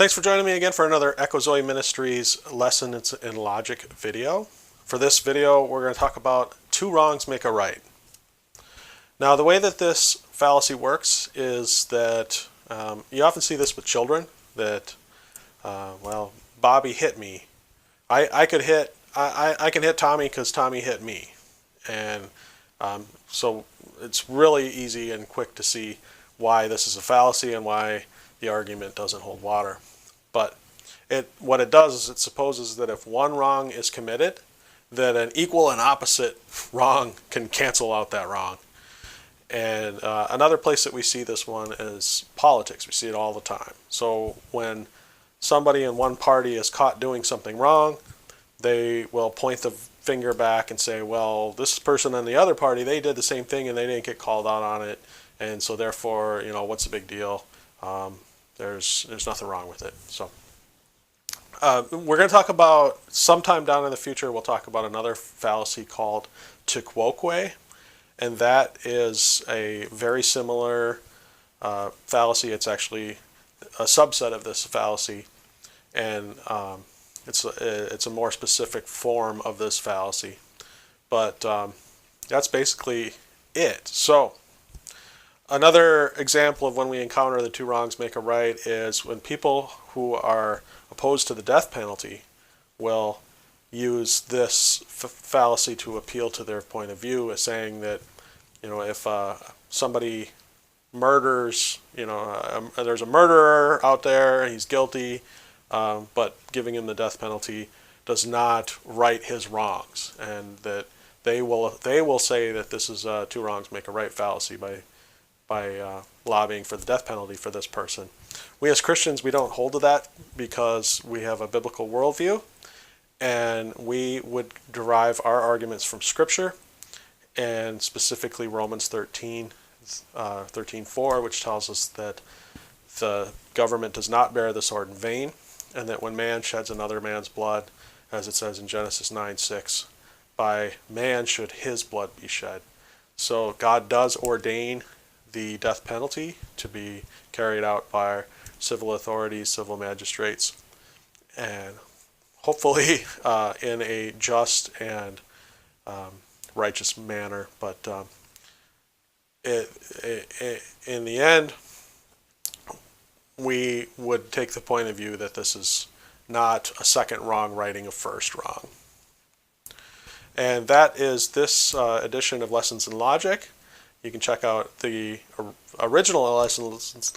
Thanks for joining me again for another Echo Zoe Ministries Lessons in Logic video. For this video, we're going to talk about two wrongs make a right. Now, the way that this fallacy works is that you often see this with children, that, well, Bobby hit me. I can hit Tommy because Tommy hit me. And so it's really easy and quick to see why this is a fallacy and why the argument doesn't hold water. But what it does is it supposes that if one wrong is committed, that an equal and opposite wrong can cancel out that wrong. And another place that we see this one is politics. We see it all the time. So when somebody in one party is caught doing something wrong, they will point the finger back and say, well, this person in the other party, they did the same thing and they didn't get called out on it. And so therefore, you know, what's the big deal? There's nothing wrong with it. So we're going to talk about, sometime down in the future, we'll talk about another fallacy called tu quoque, and that is a very similar fallacy. It's actually a subset of this fallacy, and it's a more specific form of this fallacy. But that's basically it. So another example of when we encounter the two wrongs make a right is when people who are opposed to the death penalty will use this fallacy to appeal to their point of view, as saying that, you know, if somebody murders, you know, there's a murderer out there, he's guilty, but giving him the death penalty does not right his wrongs, and that they will say that this is two wrongs make a right fallacy by lobbying for the death penalty for this person. We as Christians, we don't hold to that because we have a biblical worldview, and we would derive our arguments from Scripture, and specifically Romans 13:4, which tells us that the government does not bear the sword in vain, and that when man sheds another man's blood, as it says in Genesis 9:6, by man should his blood be shed. So God does ordain the death penalty to be carried out by civil authorities, civil magistrates, and hopefully in a just and righteous manner. But in the end, we would take the point of view that this is not a second wrong righting a first wrong. And that is this edition of Lessons in Logic. You can check out the original Lessons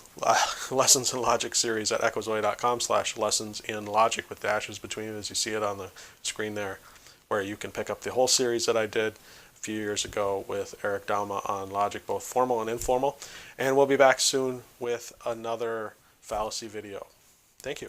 in Logic series at echozoe.com/lessonsinlogic with dashes between it, as you see it on the screen there, where you can pick up the whole series that I did a few years ago with Eric Dalma on logic, both formal and informal. And we'll be back soon with another fallacy video. Thank you.